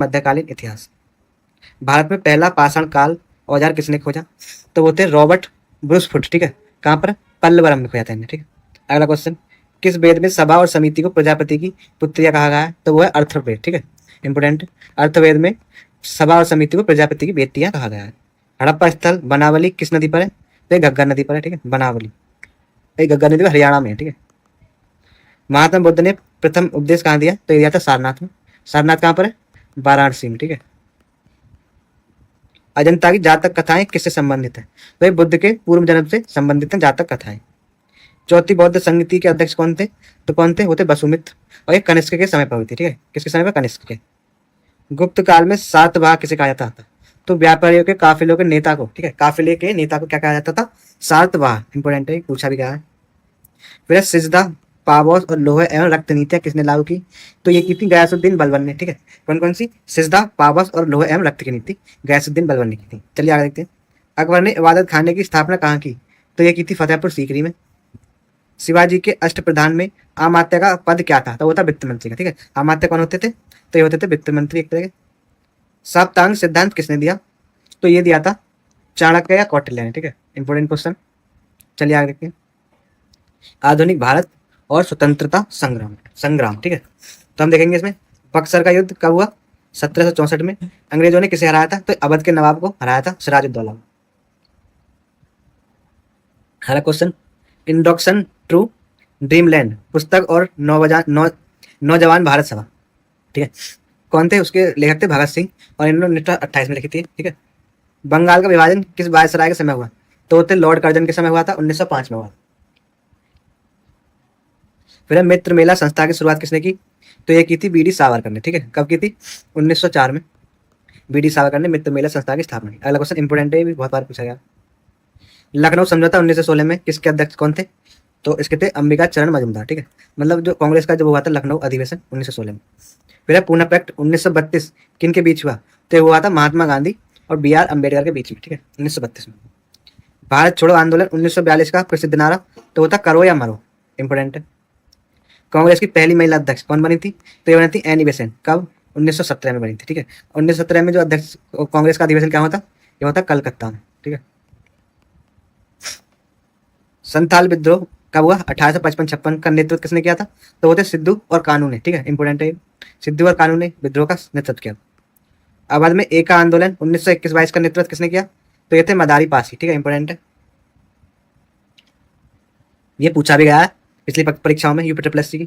मध्यकालीन इतिहास। भारत में पहला पाषाण काल औजार किसने खोजा? तो वो थे रॉबर्ट ब्रूसफुट, ठीक है। कहाँ पर? पल्लवरम में खोजा था इन्हें, ठीक है। अगला क्वेश्चन, किस वेद में सभा और समिति को प्रजापति की पुत्रिया कहा गया है? तो वो है अर्थवेद, ठीक है। इंपोर्टेंट, अर्थवेद में सभा और समिति को प्रजापति की बेटियां कहा गया है। हड़प्पा स्थल बनावली किस नदी पर है? तो ये घग्गर नदी पर है, ठीक है। बनावली, ये घग्गर नदी हरियाणा में है, ठीक है। महात्मा बुद्ध ने प्रथम उपदेश कहाँ दिया? तो ये दिया था सारनाथ में। सारनाथ कहाँ पर है? वाराणसी में, ठीक है। अजंता की जातक कथाएं किससे संबंधित है? तो ये बुद्ध के पूर्व जन्म से संबंधित हैं जातक कथाएं। चौथी बौद्ध संगति के अध्यक्ष कौन थे? तो कौन थे? वो थे वसुमित्र, और ये कनिष्क के समय पर हुई थी, ठीक है। किसके समय पर? कनिष्क के। गुप्त काल में सातवाह किसे कहा जाता था? तो व्यापारियों के काफिलों के नेता को, ठीक है, काफिले के नेता को क्या कहा जाता था? सातवाह। इंपोर्टेंट है, पूछा भी गया है। फिर सिजदा, पाबौस और लोहे एवं रक्त नीतियां किसने लागू की? तो ये की थी गयासुद्दीन बलबन ने, ठीक है। कौन कौन सी? सिजदा, पाबौस और लोहे एवं रक्त की नीति गयासुद्दीन बलबन ने की थी। चलिए आगे देखते हैं। अकबर ने इबादत खाने की स्थापना कहाँ की? तो ये की थी फतेहपुर सीकरी में। शिवाजी के अष्टप्रधान में अमात्य का पद क्या था? तो वो था वित्त मंत्री का, ठीक है। अमात्य कौन होते थे? तो ये होते थे वित्त मंत्री एक तरह के। सप्तांग सिद्धांत किसने दिया? तो ये दिया था चाणक्य या कौटिल्य ने, ठीक है। Important question. चलिए आगे देखते हैं। आधुनिक भारत और स्वतंत्रता संग्राम संग्राम, ठीक है। तो हम देखेंगे इसमें बक्सर का युद्ध कब हुआ? 1764 में। अंग्रेजों ने किसे हराया था? तो अवध के नवाब को हराया था, सिराजुद्दौला। हमारा क्वेश्चन, इंट्रोडक्शन टू ड्रीमलैंड पुस्तक और नौजवान भारत सभा, ठीक है, कौन थे? उसके लेखक थे भगत सिंह, और इन्होंने 1928 में लिखी थी, ठीक है। बंगाल का विभाजन किस वायसराय के समय हुआ? तो वो थे लॉर्ड कर्जन के समय हुआ था, 1905 में हुआ। फिर मित्र मेला संस्था की शुरुआत किसने की? तो ये की थी बी डी सावरकर ने, ठीक है। कब की थी? 1904 में बी डी सावरकर ने मित्र मेला संस्था की स्थापना की। अगला क्वेश्चन इंपोर्टेंट है, ये भी बहुत बार पूछा गया। लखनऊ समझौता 1916 में किसके अध्यक्ष कौन थे? तो इसके थे अंबिका चरण मजूमदार, ठीक है। मतलब जो कांग्रेस का जब हुआ था लखनऊ अधिवेशन 1916 में। फिर है पूना पैक्ट 1932 किन के बीच हुआ? तो ये हुआ था महात्मा गांधी और बी आर अम्बेडकर के बीच में, ठीक है, 1932 में। भारत छोड़ो आंदोलन 1942 का प्रसिद्ध नारा तो वो था करो या मरो। इंपोर्टेंट है। कांग्रेस की पहली महिला अध्यक्ष कौन बनी थी? तो ये बनी थी एनी बेसेंट। कब? 1917 में बनी थी, ठीक है। 1917 में जो अध्यक्ष कांग्रेस का अधिवेशन क्या होता? ये होता कलकत्ता में, ठीक है। संथाल विद्रोह कब हुआ? 1855-56 का नेतृत्व किसने किया था? तो वो थे सिद्धू और कानू ने, ठीक है। इंपोर्टेंट है, सिद्धू और कानू ने विद्रोह का नेतृत्व किया। अवध में एका आंदोलन 1921-22 का नेतृत्व किसने किया? तो ये थे मदारी पासी, ठीक है। इंपोर्टेंट है, ये पूछा भी गया है पिछली परीक्षाओं में यूपी ट्रिपल एससी की।